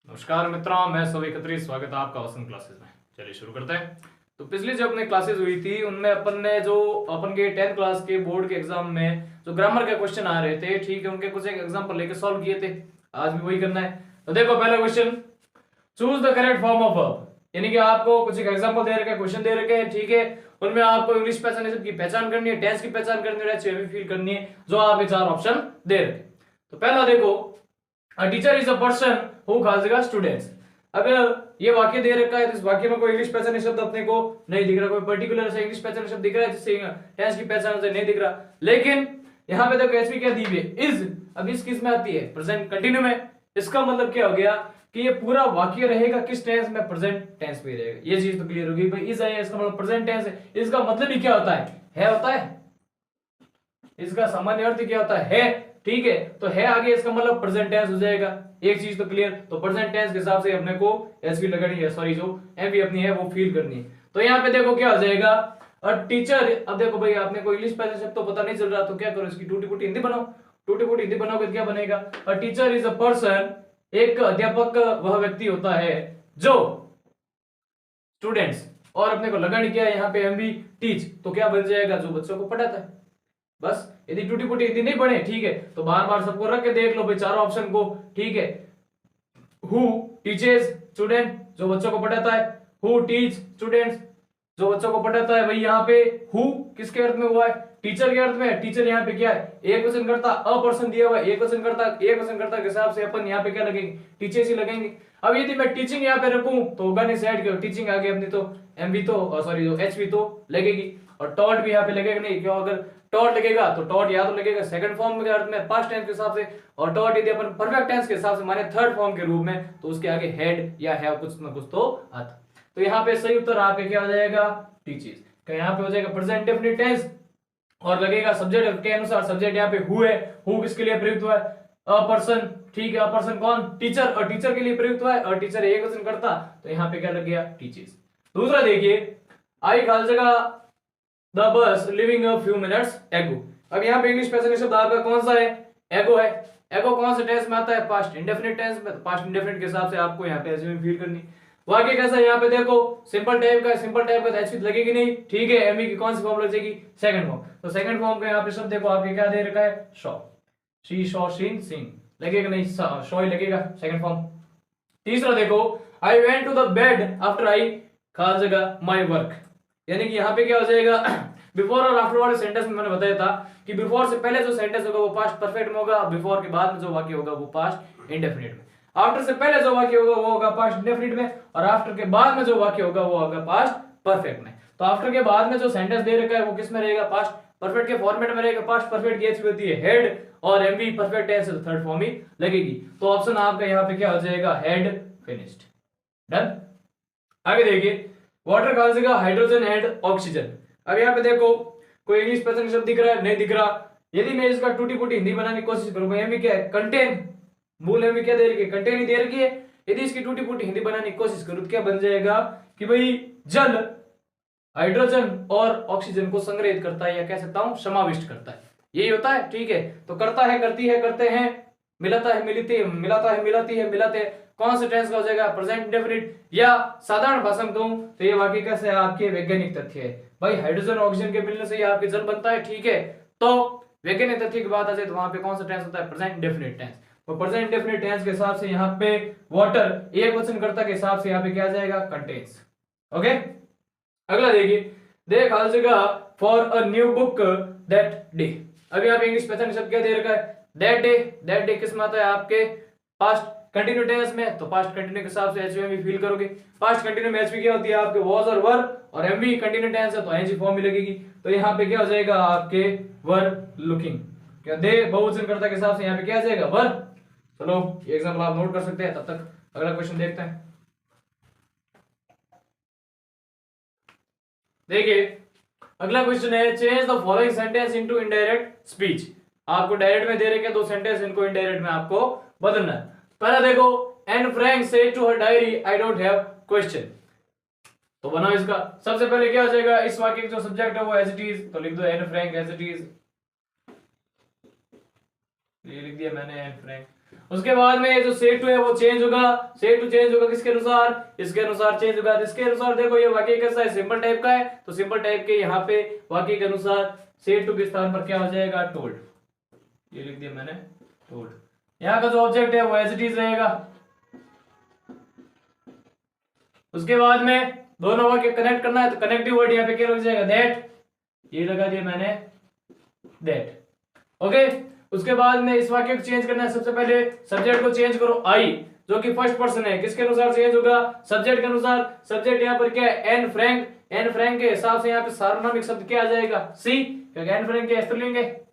नमस्कार मित्रों, मैं सोवी खत्री, स्वागत है आपका वसंत क्लासेस में। चलिए शुरू करते हैं। तो पिछली जो अपने क्लासेस हुई थी उनमें अपन ने जो अपन के 10th क्लास के बोर्ड के एग्जाम में जो ग्रामर के क्वेश्चन आ रहे थे, ठीक है, उनके कुछ एक एग्जांपल लेके सॉल्व किए थे। आज भी वही करना है। तो देखो पहला question, choose the correct form of verb, यानी कि आपको कुछ एक एग्जांपल दे रखे हैं, क्वेश्चन दे रखे हैं, ठीक है, उनमें आपको इंग्लिश पैटर्न की पहचान करनी है, टेंस की पहचान करनी है, एचवीएम फील करनी है, जो आपके चार ऑप्शन दे रखे। तो पहला देखो, a teacher is a person who calls students. अगर ये वाक्य दे रखा है तो इस वाक्य में कोई इंग्लिश पहचान शब्द अपने को नहीं दिख रहा, कोई पर्टिकुलर से इंग्लिश पहचान शब्द दिख रहा है जिससे टेंस की पहचान से नहीं दिख रहा। लेकिन यहाँ पे देखो एचवी क्या दी हुई है, इज। अब इस किस में आती है? प्रेजेंट कंटिन्यू में। इसका मतलब क्या हो गया कि ये पूरा वाक्य रहेगा किस टेंस में? प्रेजेंट टेंस में रहेगा। ये चीज तो क्लियर होगी भाई, इज आया इसका मतलब प्रेजेंट टेंस है। इसका मतलब ही क्या होता है होता है। इसका सामान्य अर्थ क्या होता है, ठीक है। तो है आगे इसका मतलब प्रेजेंट टेंस हो जाएगा। एक चीज तो क्लियर। तो प्रेजेंट टेंस के हिसाब से अपने को एसवी लगानी है, सॉरी जो एमवी अपनी है वो फील करनी है। तो यहाँ पे देखो क्या हो जाएगा, और टीचर। अब देखो भाई आपने को इंग्लिश पहले शब्द तो पता नहीं चल रहा, तो क्या करो, इसकी टूटी फूटी हिंदी बनाओ। टूटी फूटी हिंदी बनाओगे तो क्या बनेगा? A teacher is a person, एक अध्यापक वह व्यक्ति होता है जो स्टूडेंट्स, और अपने को लगानी क्या है यहाँ पे एमवी टीच, तो क्या बन जाएगा? जो बच्चों को पढ़ाता है। बस यदि टूटी फूटी हिंदी नहीं पढ़े, ठीक है, तो बार बार सबको रख के देख लो भाई चारों ऑप्शन को, ठीक है। हु टीचेस स्टूडेंट, जो बच्चों को पढ़ाता है। हु टीच स्टूडेंट्स, जो बच्चों को पढ़ाता है। भाई यहाँ पे हु किसके अर्थ में हुआ है? टीचर के अर्थ में। टीचर यहाँ पे क्या है? एक वचन करता, अ पर्सन दिया हुआ है, एक वचन करता के हिसाब से अपन यहाँ पे क्या लगेंगे? टीचर्स ही लगेंगे। अब यदि मैं टीचिंग यहाँ पे रखूं तो होगा नहीं, साइड के टीचिंग आगे अपनी तो एमवी तो सॉरी जो एचवी तो लगेगी, और टॉट भी यहाँ पे लगेगा नहीं। क्यों? अगर टॉट लगेगा तो टॉट या तो लगेगा सेकंड फॉर्म के अर्थ में पास्ट टेंस के हिसाब से, और टॉट यदि अपन परफेक्ट टेंस के हिसाब से माने थर्ड फॉर्म के रूप में, तो उसके आगे हेड या हैव कुछ ना कुछ तो आता। तो यहाँ पे सही उत्तर आपके क्या हो जाएगा? टीचर्स। तो यहाँ पे हो जाएगा प्रेजेंट डेफिनिट टेंस, और लगेगा सब्जेक्ट के अनुसार। सब्जेक्ट यहाँ पे हु है, हु किसके लिए प्रयुक्त हुआ है? अ पर्सन, ठीक है। अ पर्सन कौन? टीचर, और टीचर के लिए प्रयुक्त हुआ है, और टीचर एक वचन करता, तो यहाँ पे क्या लग गया? टीचर्स। दूसरा देखिए, आई खाल जगह the bus living a few minutes एगो। अब यहाँ पे इंग्लिश पैसेज शब्द आपका कौन सा है? एगो है। एगो कौन से टेंस में आता है? पास्ट इंडेफिनिट टेंस में। पास्ट इंडेफिनिट के हिसाब से आपको यहाँ पे एसवी फील करनी। वाक्य कैसा है यहाँ पे देखो, सिंपल टाइप का। सिंपल टाइप का एचवी लगेगी नहीं, ठीक है। एमवी की कौन सी फॉर्म लग जाएगी? Second form. तो सेकंड फॉर्म का यहाँ पे शब्द देखो आपके क्या दे रखा है? Saw, she saw sheen sing, लगेगा नहीं, शॉ ही लगेगा, सेकंड फॉर्म। तीसरा देखो, I went to the bed after I खाल जगह माई वर्क, यानी कि यहाँ पे क्या हो जाएगा? बिफोर और आफ्टर वाले सेंटेंस में मैंने बताया था कि बिफोर से पहले जो सेंटेंस होगा वो पास्ट परफेक्ट में होगा, बिफोर के बाद में जो वाक्य होगा वो पास्ट इंडेफिनिट में। आफ्टर से पहले जो वाक्य होगा वो होगा पास्ट इंडेफिनिट में, और आफ्टर के बाद में जो वाक्य होगा वो होगा पास्ट परफेक्ट में। तो आफ्टर के बाद में जो सेंटेंस दे रखा है वो किस में रहेगा? पास्ट परफेक्ट के फॉर्मेट में रहेगा। पास्ट परफेक्ट की एचवी होती है हेड, और एमवी परफेक्ट टेंस है तो थर्ड फॉर्म ही लगेगी। तो ऑप्शन आपका यहाँ पे क्या हो जाएगा? Head finished. डन। आगे देखिए, वाटर कहा जाएगा हाइड्रोजन एंड ऑक्सीजन। अब यहाँ पे देखो कोई इंग्लिश पैटर्न शब्द दिख रहा है? नहीं दिख रहा। यदि मैं इसका टूटी फूटी हिंदी बनाने की कोशिश करूंगा, एमवी क्या है? कंटेन। मूल एमवी क्या दे रखी है? कंटेन ही दे रखी है। यदि इसकी टूटी फूटी हिंदी बनाने की कोशिश करूं तो क्या बन जाएगा कि भाई जल हाइड्रोजन और ऑक्सीजन को संग्रहित करता है, या कह सकता हूं समाविष्ट करता है। यही होता है, ठीक है। तो करता है, करती है, करते हैं, मिलाता है, मिलती है, मिलाता है, मिलाती है, मिलाते हैं, कौन सा टेंस का हो जाएगा? Present indefinite. या साधारण भाषा में कहूं तो ये वाक्य कैसे है? आपके वैज्ञानिक तथ्य है भाई, हाइड्रोजन और ऑक्सीजन के मिलने से ही आपके जल बनता है, ठीक है। तो वैज्ञानिक तथ्य की बात आ जाए तो वहां पे कौन सा टेंस होता है? Present indefinite tense. तो प्रेजेंट इंडेफिनिट टेंस के हिसाब से यहाँ पे वाटर एक वचनकर्ता के हिसाब से यहाँ पे क्या आ जाएगा? कंटेन्स। ओके। अगला देखिए, देख हर जगह for a new book that day. अभी यहाँ पे इंग्लिश पैटर्न शब्द क्या दे रखा है? That day. दैट डे किस में आता है? आपके पास्ट कंटिन्यू टेंस में। तो पास्ट कंटिन्यू के हिसाब से एचवी फील करोगे। पास्ट कंटिन्यू में एचवी क्या होती है? आपके वाज और वर, और एमवी कंटिन्यू टेंस है तो एनजी फॉर्म में लगेगी। तो यहाँ पे क्या हो जाएगा? आपके वर लुकिंग। क्या दे बहुवचनकर्ता के हिसाब से यहाँ पे क्या आ जाएगा? वर। चलो ये एग्जांपल आप नोट कर सकते हैं, तब तक अगला क्वेश्चन देखते हैं। देखिए अगला क्वेश्चन है, change the following sentence into indirect speech. आपको डायरेक्ट में दे रखे दो सेंटेंस, इनको इनडायरेक्ट में आपको बदलना है। पहला देखो, Anne Frank said to her diary I don't have question. तो बनाओ इसका। सबसे पहले क्या हो जाएगा? इस वाक्य का जो सब्जेक्ट है वो एज इट इज, तो लिख दो Anne Frank as it is. ये लिख दिया मैंने एन फ्रैंक। उसके बाद में जो सेट टू है वो चेंज होगा, सेट टू चेंज होगा किसके अनुसार, इसके अनुसार चेंज होगा। इसके अनुसार देखो ये वाक्य कैसा है, सिंपल टाइप का है, तो सिंपल टाइप के यहाँ पे वाक्य के अनुसार सेट टू के स्थान पर क्या हो जाएगा, टोल्ड। ये लिख दिया मैंने, टोल्ड। यहाँ का जो ऑब्जेक्ट है वो एज इट इज रहेगा। उसके बाद में दोनों वाक्य कनेक्ट करना है, तो कनेक्टिव वर्ड यहाँ पे क्या लग जाएगा, दैट। ये लगा दिया मैंने, दैट। ओके, उसके बाद में इस वाक्य को चेंज करना है। सबसे पहले सब्जेक्ट को चेंज करो, आई, जो कि फर्स्ट पर्सन है, किसके अनुसार चेंज होगा, सब्जेक्ट के अनुसार। सब्जेक्ट यहाँ पर क्या है, एन फ्रैंक, एन फ्रैंक के हिसाब से यहाँ पे सार्वनामिक शब्द क्या आ जाएगा, सी, क्योंकि एन फ्रैंक के स्त्रीलिंग है।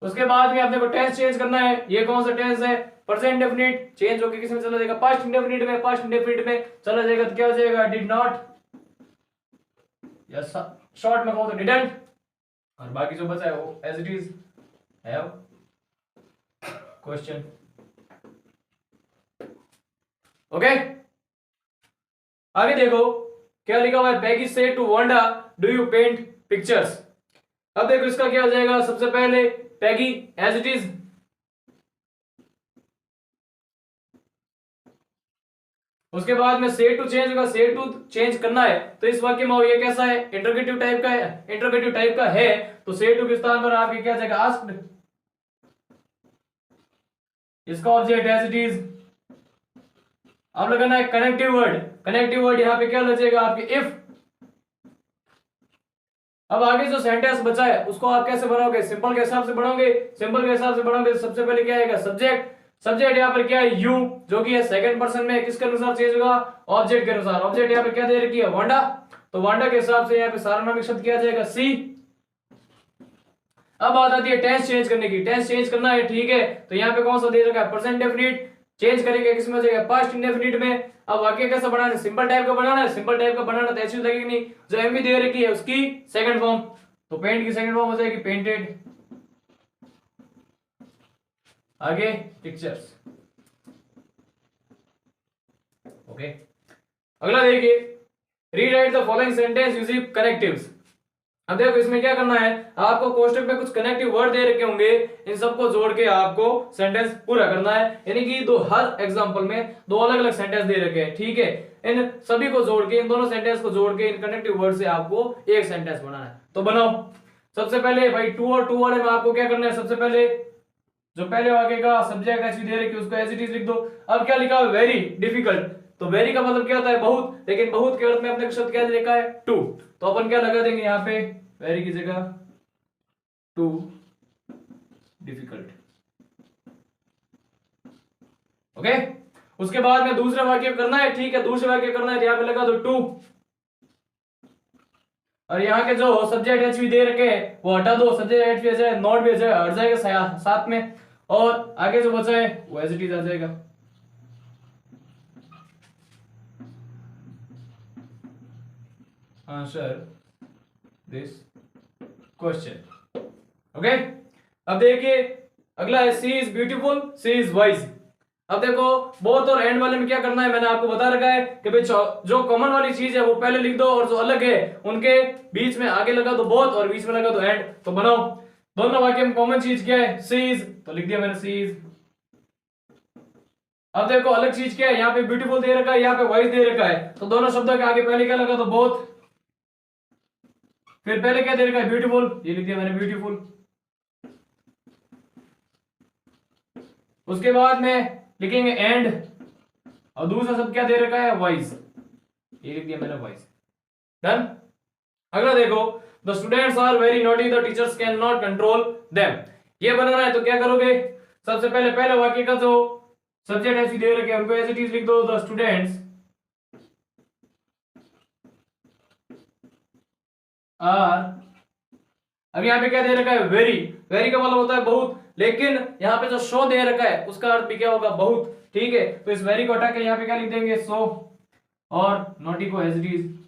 उसके बाद में आपने को टेंस चेंज करना है। ये कौन सा टेंस है, प्रेजेंट इंडेफिनिट, चेंज होकर किस में चला जाएगा, पास्ट इंडेफिनिट में, पास्ट इंडेफिनिट में चला जाएगा तो क्या हो जाएगा, डिड नॉट, या शॉर्ट में कहूं तो डिडंट, और बाकी जो बचा है वो as it is have question. Okay, आगे देखो क्या लिखा हुआ है, पैगी से to Wanda do you paint pictures. अब देखो इसका क्या हो जाएगा, सबसे पहले पैगी एज इट इज, उसके बाद में से टू चेंज होगा, से टू चेंज करना है तो इस वाक्य में ये कैसा है, इंटरोगेटिव टाइप का है, इंटरोगेटिव टाइप का है, तो से टू के स्थान पर आपके क्या जाएगा, आस्क्ड। इसका ऑब्जेक्ट एज इट इज। अब लगाना है कनेक्टिव वर्ड, कनेक्टिव वर्ड यहां पे क्या लग जाएगा आपके, इफ। अब आगे जो सेंटेंस बचा है उसको आप कैसे बनाओगे, सिंपल के हिसाब से बनाओगे, सिंपल के हिसाब से बनाओगे तो सबसे पहले क्या आएगा, सब्जेक्ट। सब्जेक्ट यहाँ पर क्या है, यू, जो कि है सेकंड पर्सन में, किसके अनुसार चेंज होगा, ऑब्जेक्ट के अनुसार। ऑब्जेक्ट यहाँ पे क्या दे रखी है, वांडा, तो वांडा के हिसाब से यहाँ पे सार्वनामिक शब्द क्या आ जाएगा, सी। अब बात आती है टेंस चेंज करने की, टेंस चेंज करना है, ठीक है, तो यहाँ पे कौन सा दे रखा है, प्रेजेंट इंडेफिनिट, चेंज करेंगे किसमें हो जाएगा, पास्ट इंडेफिनिट में। अब वाक्य कैसा बनाना है, सिंपल टाइप का बनाना है, सिंपल टाइप का बनाना तो ऐसी लगेगी नहीं, जो एमवी दे रखी है उसकी सेकंड फॉर्म, तो पेंट की सेकंड फॉर्म हो जाएगी पेंटेड। आगे पिक्चर्स। ओके, अगला देखिए, rewrite the following sentence using connectives. अब देखो इसमें क्या करना है, आपको कोष्टक में कुछ कनेक्टिव वर्ड दे रखे होंगे, इन सबको जोड़ के आपको सेंटेंस पूरा करना है, यानी कि दो, हर एग्जांपल में दो अलग अलग सेंटेंस दे रखे हैं, ठीक है, इन सभी को जोड़ के, इन दोनों सेंटेंस को जोड़ के इन कनेक्टिव वर्ड से आपको एक सेंटेंस बनाना है। तो बनाओ। सबसे पहले भाई टू और टू वाले में आपको क्या करना है, सबसे पहले जो पहले वाक्य का सब्जेक्ट एच दे रखी है उसको एज इट इज लिख दो। अब क्या लिखा है, वेरी डिफिकल्ट, तो वेरी का मतलब क्या होता है, बहुत, लेकिन बहुत के अर्थ में अपने शब्द क्या लिखा है, टू, तो अपन क्या लगा देंगे यहाँ पे, वेरी की जगह टू डिफिकल्ट। ओके, उसके बाद में दूसरा वाक्य करना है, ठीक है, दूसरा वाक्य करना है तो यहाँ पे लगा दो टू, और यहाँ के जो सब्जेक्ट एच भी दे रखे हैं वो हटा दो, सब्जेक्ट एच भी आ जाए, नॉट भी आ जाए, हट जाएगा साथ में, और आगे जो बचा है वो एज इट इज आ जाएगा। Answer this question. ओके, अब देखिए अगला है, she is beautiful, she is wise. अब देखो बोथ और एंड वाले में क्या करना है, मैंने आपको बता रखा है कि भाई जो कॉमन वाली चीज है वो पहले लिख दो, और जो अलग है उनके बीच में आगे लगा दो बोथ और बीच में लगा दो एंड। तो बनाओ, दोनों वाक्य में कॉमन चीज क्या है, सी इज, तो लिख दिया मैंने सी इज। अब देखो अलग चीज क्या है, यहाँ पे ब्यूटीफुल दे रखा है, यहाँ पे वाइज दे रखा है, तो दोनों शब्दों के आगे पहले क्या लगा दो, बोथ, फिर पहले क्या दे रखा है, ब्यूटीफुल, ये लिख दिया मैंने ब्यूटीफुल। उसके बाद में लिखेंगे एंड, और दूसरा शब्द क्या दे रखा है, वाइज, ये लिख दिया मैंने वाइज। डन। अगला देखो, the students are very naughty, the teachers can not control them. ये बनाना है तो क्या करोगे, सबसे पहले पहले वाक्य का जो सब्जेक्ट ऐसी दे रखे हैं उनको एज इट इज लिख दो, द स्टूडेंट्स आर। अब यहाँ पे क्या दे रखा है, वेरी, वेरी का मतलब होता है बहुत, लेकिन यहाँ पे जो शो दे रखा है उसका अर्थ भी क्या होगा, बहुत, ठीक है, तो इस वेरी को हटा के यहाँ पे क्या लिख देंगे, सो, और नोटी को एज इट इज।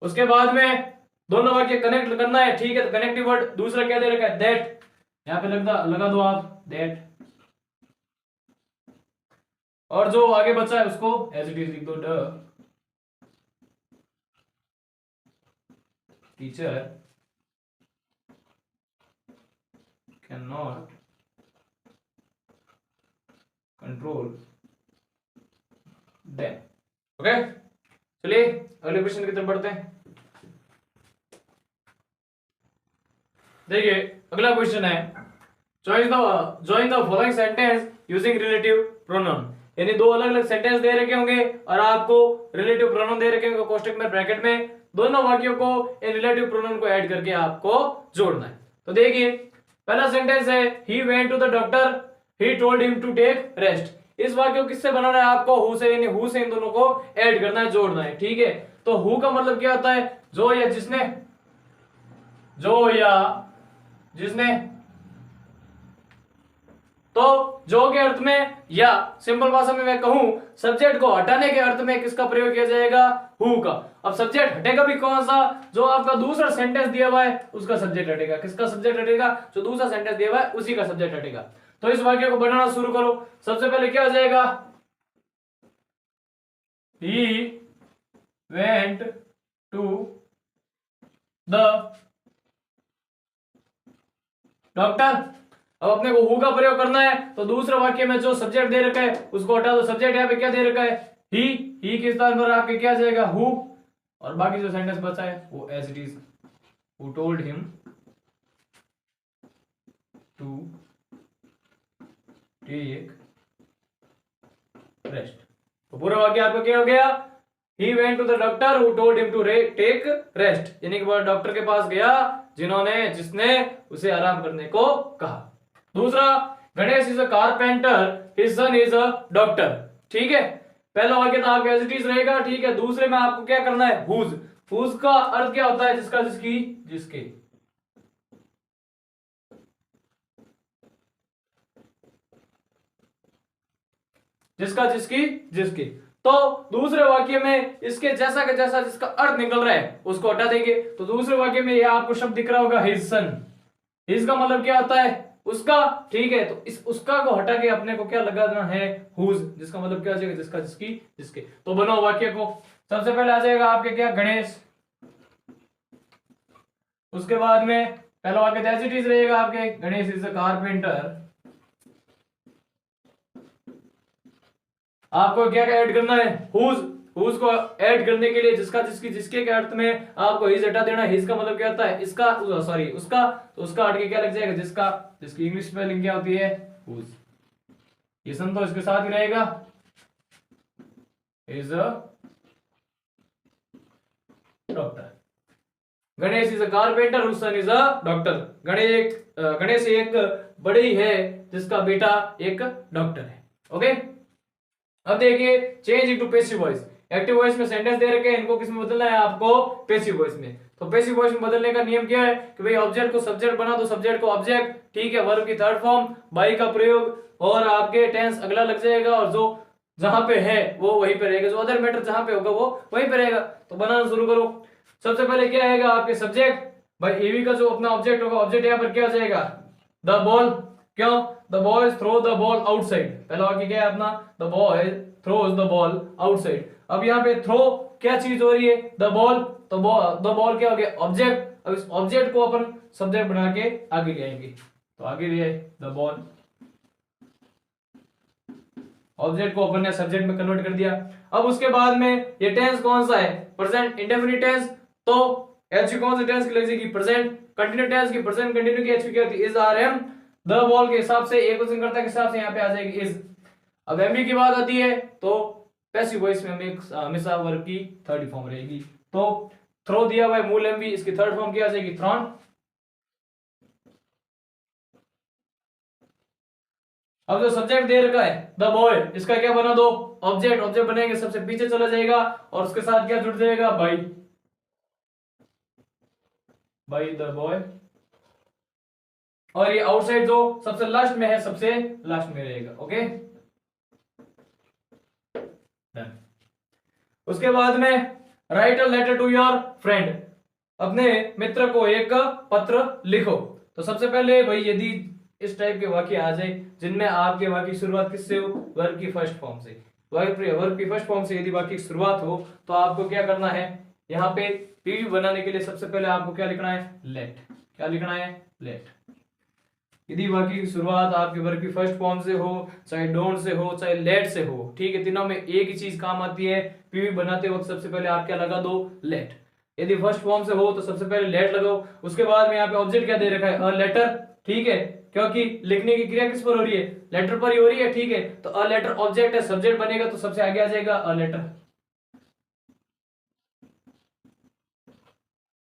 उसके बाद में दोनों वाक्य कनेक्ट करना है, ठीक है, तो कनेक्टिव वर्ड दूसरा क्या दे रखा है, दैट, यहाँ पे लगा दो आप दैट, और जो आगे बचा है उसको एज इट इज लिख दो, the teacher can not control them. Okay, चलिए अगले क्वेश्चन की तरफ बढ़ते हैं। देखिए अगला क्वेश्चन है, join the following sentence using relative pronoun. यानी दो अलग अलग सेंटेंस दे रखे होंगे और आपको रिलेटिव प्रोनाउन दे रखे होंगे कोष्टक में ब्रैकेट में, दोनों वाक्यों को इन रिलेटिव प्रोनाउन को ऐड करके आपको जोड़ना है। तो देखिए पहला सेंटेंस है he went to the doctor, he told him to take rest. इस वाक्य को किससे बनाना है आपको, हु से, यानी हु से इन दोनों को ऐड करना है, जोड़ना है। ठीक है, तो हु का मतलब क्या होता है, जो या जिसने, जो या जिसने। तो जो के अर्थ में या सिंपल भाषा में मैं कहूं सब्जेक्ट को हटाने के अर्थ में किसका प्रयोग किया जाएगा, हु का। अब सब्जेक्ट हटेगा भी कौन सा, जो आपका दूसरा सेंटेंस दिया हुआ है उसका सब्जेक्ट हटेगा। किसका सब्जेक्ट हटेगा, जो दूसरा सेंटेंस दिया हुआ है उसी का सब्जेक्ट हटेगा। तो इस वाक्य को बनाना शुरू करो। सबसे पहले क्या हो जाएगा, he went to the doctor. अब अपने को हु का प्रयोग करना है, तो दूसरे वाक्य में जो सब्जेक्ट दे रखा है उसको हटा दो। सब्जेक्ट यहाँ पे क्या दे रखा है, ही के स्थान पर आपके क्या जाएगा, हु, और बाकी जो सेंटेंस बचा है वो as it is, who told him to take rest. तो पूरा वाक्य आपका क्या हो गया, he went to the doctor who told him to take rest, यानी कि वह डॉक्टर के पास गया जिसने उसे आराम करने को कहा। दूसरा, Ganesh is a carpenter, his son is a doctor. ठीक है, पहला वाक्य तो आपका एज इट इज रहेगा। ठीक है, दूसरे में आपको क्या करना है, हुज। हुज का अर्थ क्या होता है, जिसका, जिसकी, जिसके। जिसका, जिसकी, जिसके। तो दूसरे वाक्य में इसके जैसा का जैसा जिसका अर्थ निकल रहा है उसको हटा देंगे। तो दूसरे वाक्य में यह आपको शब्द दिख रहा होगा हिज सन। हिज का मतलब क्या होता है, उसका। ठीक है, तो इस उसका को हटा के अपने को क्या लगाना है, हुज, जिसका मतलब क्या हो जाएगा, जिसका, जिसकी, जिसके। तो बनाओ वाक्य को। सबसे पहले आ जाएगा आपके क्या, गणेश। उसके बाद में पहला वाक्य एज इट इज रहेगा आपके, गणेश इज अ कारपेंटर। आपको क्या क्या ऐड करना है, हुज। हुज को ऐड करने के लिए जिसका, जिसकी, जिसके के अर्थ में आपको हिज हटा देना। हिज का मतलब क्या होता है, इसका, सॉरी उसका, तो उसका हट के क्या लग जाएगा, जिसका, जिसकी इंग्लिश स्पेलिंग क्या होती है, हुज। ये सन तो इसके साथ ही रहेगा, is a doctor. Ganesh is a carpenter, whose son is a doctor. Ganesh एक बड़ी है जिसका बेटा एक डॉक्टर है। ओके, अब देखिए change into passive voice. Active voice में सेंटेंस दे रखे हैं, इनको किस में बदलना है आपको, पैसिव वॉइस में। तो पैसिव वॉइस में बदलने का नियम क्या है कि भाई ऑब्जेक्ट को सब्जेक्ट बना दो, सब्जेक्ट को ऑब्जेक्ट। ठीक है, वर्ब की थर्ड फॉर्म, बाई का प्रयोग, और आपके टेंस अगला लग जाएगा, और जो जहां पे है वो वहीं पे रहेगा, जो अदर मैटर जहां पे होगा वो वहीं पे रहेगा। तो बनाना शुरू करो। सबसे पहले क्या आएगा आपके, सब्जेक्ट। भाई एवी का जो अपना ऑब्जेक्ट होगा, ऑब्जेक्ट यहाँ पर क्या हो जाएगा, द बॉल। क्यों, the boys throw the ball outside. पहला वाक्य क्या है अपना, the boys throws the ball outside. अब यहाँ पे थ्रो क्या चीज हो रही है, द बॉल। तो द बॉल क्या हो गया, ऑब्जेक्ट। अब इस ऑब्जेक्ट को अपन सब्जेक्ट बना के आगे ले आएंगे। तो आगे ले आए द बॉल, ऑब्जेक्ट को अपन ने सब्जेक्ट में कन्वर्ट कर दिया। अब उसके बाद में ये टेंस कौन सा है, प्रेजेंट इंडेफिनिट टेंस। तो एच कौन से टेंस की लग जाएगी, प्रेजेंट कंटिन्यू टेंस की। प्रेजेंट कंटिन्यू की एच क्या होती है, is are am. The ball के हिसाब से, एक वचन कर्ता के हिसाब से यहाँ पे आ जाएगी इज। अब एमबी की बात आती है तो पैसिव वॉइस में हमेशा वर्ब की थर्ड फॉर्म रहेगी। तो थ्रो दिया हुआ है मूल एमबी, इसकी थर्ड फॉर्म क्या आ जाएगी, थ्रॉन। अब जो सब्जेक्ट दे रखा है द बॉय, इसका क्या बना दो, ऑब्जेक्ट। ऑब्जेक्ट बनेंगे सबसे पीछे चला जाएगा, और उसके साथ क्या जुड़ जाएगा, बाई। By the boy. और ये आउटसाइड जो सबसे लास्ट में है, सबसे लास्ट में रहेगा। ओके, उसके बाद में write a letter to your friend, अपने मित्र को एक पत्र लिखो। तो सबसे पहले भाई यदि इस टाइप के वाक्य आ जाए जिनमें आपके वाक्य की शुरुआत किससे हो, वर्ब की फर्स्ट फॉर्म से। वर्ब की फर्स्ट फॉर्म से यदि वाक्य की शुरुआत हो तो आपको क्या करना है, यहाँ पे पीवी बनाने के लिए सबसे पहले आपको क्या लिखना है, लेट। क्या लिखना है, लेट। यदि वाक्य की शुरुआत आपके वर्ग की फर्स्ट फॉर्म से हो, चाहे डोंट से हो, चाहे लेट से हो, ठीक है, तीनों में एक ही चीज काम आती है। पीवी बनाते वक्त सबसे पहले आप क्या लगा दो, लेट। यदि फर्स्ट फॉर्म से हो तो सबसे पहले लेट लगाओ। उसके बाद में यहाँ पे ऑब्जेक्ट क्या दे रखा है, अ लेटर, ठीक है, क्योंकि लिखने की क्रिया किस पर हो रही है, लेटर पर ही हो रही है, ठीक है। तो अ लेटर ऑब्जेक्ट है, सब्जेक्ट बनेगा तो सबसे आगे आ जाएगा अ लेटर।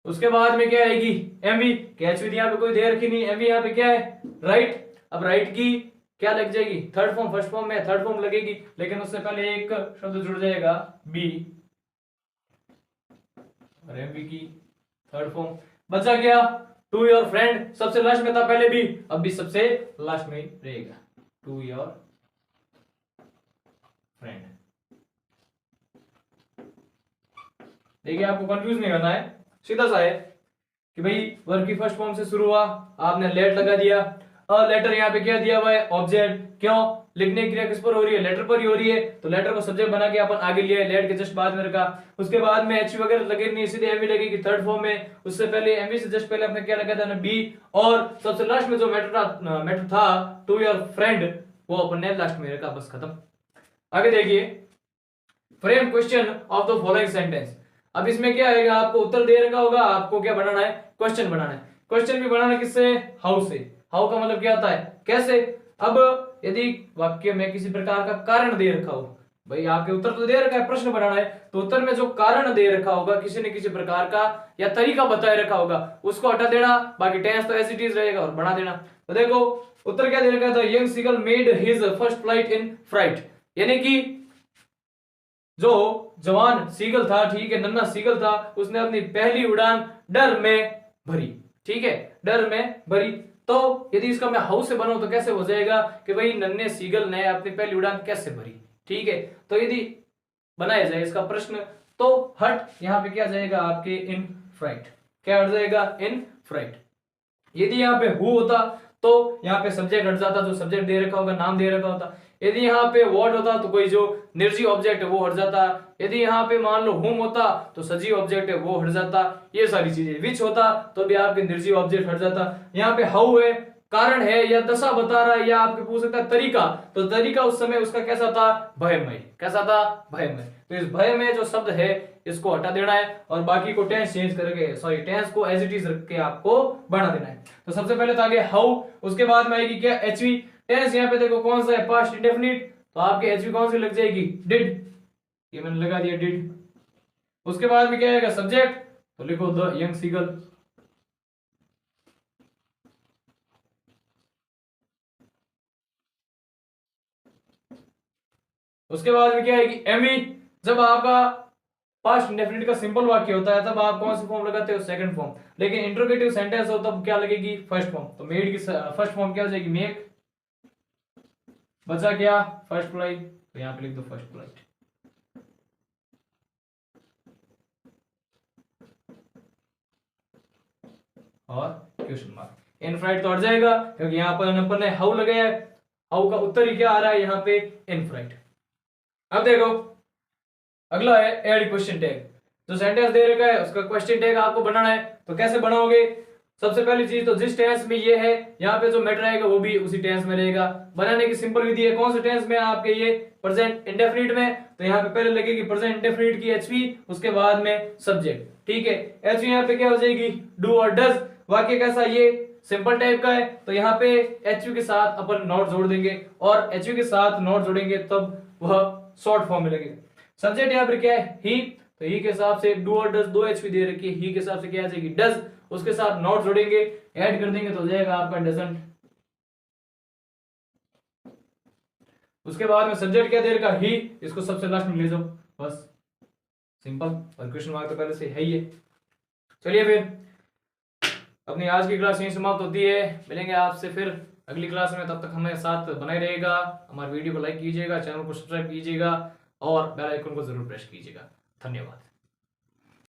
उसके बाद में क्या आएगी, एमवी। एचवी यहाँ पे कोई दे रखी नहीं, एमवी यहाँ पे क्या है, राइट। अब राइट की क्या लग जाएगी, थर्ड फॉर्म, फर्स्ट फॉर्म में थर्ड फॉर्म लगेगी, लेकिन उससे पहले एक शब्द जुड़ जाएगा बी, और एमवी की थर्ड फॉर्म। बचा क्या, टू योर फ्रेंड, सबसे लास्ट में था पहले भी, अब भी सबसे लास्ट में रहेगा, टू योर फ्रेंड। देखिए आपको कंफ्यूज नहीं होना है, सीधा सा है कि भाई वर्ब की फर्स्ट फॉर्म से शुरू हुआ, आपने लेट लगा दिया, अ लेटर यहाँ पे क्या दिया हुआ है, ऑब्जेक्ट, क्यों, लिखने की क्रिया किस पर हो रही है, लेटर पर ही हो रही है, तो लेटर को सब्जेक्ट बना के अपन आगे लिया, लेट के जस्ट बाद में रखा। उसके बाद में एच वगैरह लगे नहीं, सीधे एमवी लगेगी थर्ड फॉर्म में। उससे पहले एमवी से जस्ट पहले आपने क्या लगा था ना, बी, और सबसे लास्ट में जो मैटर था टू योर फ्रेंड, वो अपन ने लास्ट में रखा, बस खत्म। आगे देखिए, frame question of the following sentence. अब इसमें क्या आएगा, आपको उत्तर दे रखा होगा, आपको क्या बनाना है, क्वेश्चन बनाना है। क्वेश्चन भी बनाना किससे, हाउ से। हाउ का मतलब क्या होता है, कैसे। अब यदि वाक्य में किसी प्रकार का कारण दे रखा हो, भाई आपके उत्तर तो दे रखा है, प्रश्न बनाना है, तो उत्तर में जो कारण दे रखा होगा किसी न किसी प्रकार का, या तरीका बताए रखा होगा, उसको हटा देना, बाकी टेंस तो एज इट इज रहेगा, और बढ़ा देना। तो देखो उत्तर क्या दे रखा था, young seagull made his first flight in fright, यानी कि जो जवान सीगल था, ठीक है, नन्हा सीगल था, उसने अपनी पहली उड़ान डर में भरी, ठीक है, डर में भरी। तो यदि इसका मैं हाउ से बनाऊं तो कैसे हो जाएगा कि भाई नन्हे सीगल ने अपनी पहली उड़ान कैसे भरी, ठीक है। तो यदि बनाया जाए इसका प्रश्न, तो हट यहां पे क्या जाएगा आपके, इन फ्राइट, क्या हट जाएगा, इन फ्राइट। यदि यहाँ पे हु होता तो यहाँ पे सब्जेक्ट हट जाता, जो सब्जेक्ट दे रखा होगा, नाम दे रखा होता। यदि यहाँ पे व्हाट होता तो कोई जो निर्जीव ऑब्जेक्ट है वो हट जाता। यदि यहाँ पे मान लो हुम होता तो सजीव ऑब्जेक्ट है वो हट जाता, ये सारी चीजें। विच होता तो भी आपके निर्जीव ऑब्जेक्ट हट जाता। यहाँ पे हाउ है, कारण है या दशा बता रहा है, या आपके पूछ सकता है तरीका, तो तरीका उस समय उसका कैसा था, भयमय। कैसा था, भयमय। तो इस भय में जो शब्द है इसको हटा देना है, और बाकी को टेंस चेंज करके, सॉरी टेंस को एज इट इज रख के आपको बढ़ा देना है। तो सबसे पहले तो आगे हाउ, उसके बाद में आएगी क्या, एचवी। टेंस यहाँ पे देखो कौन सा है, पास्ट इंडेफिनिट, तो आपके एचवी कौन सी लग जाएगी, डिड, ये मैंने लगा दिया डिड। उसके बाद में क्या आएगा, सब्जेक्ट, तो लिखो द यंग सीगल। उसके बाद में क्या आएगी, एमी। जब आपका पास्ट इंडेफिनिट का सिंपल वाक्य होता है तब आप कौन सी फॉर्म लगाते हो, सेकंड फॉर्म। लेकिन इंट्रोगेटिव सेंटेंस हो तब क्या लगेगी, फर्स्ट फॉर्म। तो मेड की फर्स्ट फॉर्म क्या हो जाएगी, मेक। बचा क्या, फर्स्ट फ्लाइट, तो यहां पे लिख दो फर्स्ट फ्लाइट। और क्वेश्चन मार्क, इन फ्लाइट तो हट जाएगा क्योंकि यहां पर अपन ने हाउ लगाया है। हाउ का उत्तर ही क्या आ रहा है यहाँ पे, इन फ्लाइट। अब देखो अगला है ऐड क्वेश्चन टैग। जो सेंटेंस दे रखा है उसका क्वेश्चन टैग आपको बनाना है। तो कैसे बनाओगे, सबसे पहली चीज तो जिस टेंस में ये है यहाँ पे जो मैटर आएगा वो भी उसी टेंस में रहेगा। बनाने की सिंपल विधि है, कौन से टेंस में आपके ये प्रेजेंट इंडेफिनिट में, तो यहाँ पे पहले लगेगी प्रेजेंट इंडेफिनिट की एचवी, उसके बाद में सब्जेक्ट, ठीक है। एचवी यहाँ पे क्या हो जाएगी, डू और डज। वाक्य कैसा, ये सिंपल टाइप का है, तो यहाँ पे एचवी के साथ अपन नॉट जोड़ देंगे, और एचवी के साथ नॉट जोड़ेंगे तब वह शॉर्ट फॉर्म में लगेगा। सब्जेक्ट यहाँ पर क्या है, ही, तो ही के हिसाब से डू और डज, दो एचवी दे रखी है, ही के हिसाब से क्या आ जाएगी, डज। उसके साथ नॉट जोड़ेंगे, ऐड कर देंगे तो हो जाएगा आपका डजंट। उसके बाद में सब्जेक्ट क्या दे रखा, ही, इसको सबसे लास्ट में ले जाओ, बस सिंपल। और क्वेश्चन मार्क तो पहले से है ही है। चलिए फिर अपनी आज की क्लास यहीं समाप्त होती है, मिलेंगे आपसे फिर अगली क्लास में। तब तक हमें साथ बनाए रहेगा, हमारे वीडियो को लाइक कीजिएगा, चैनल को सब्सक्राइब कीजिएगा, और बेल आइकन को जरूर प्रेस कीजिएगा। धन्यवाद।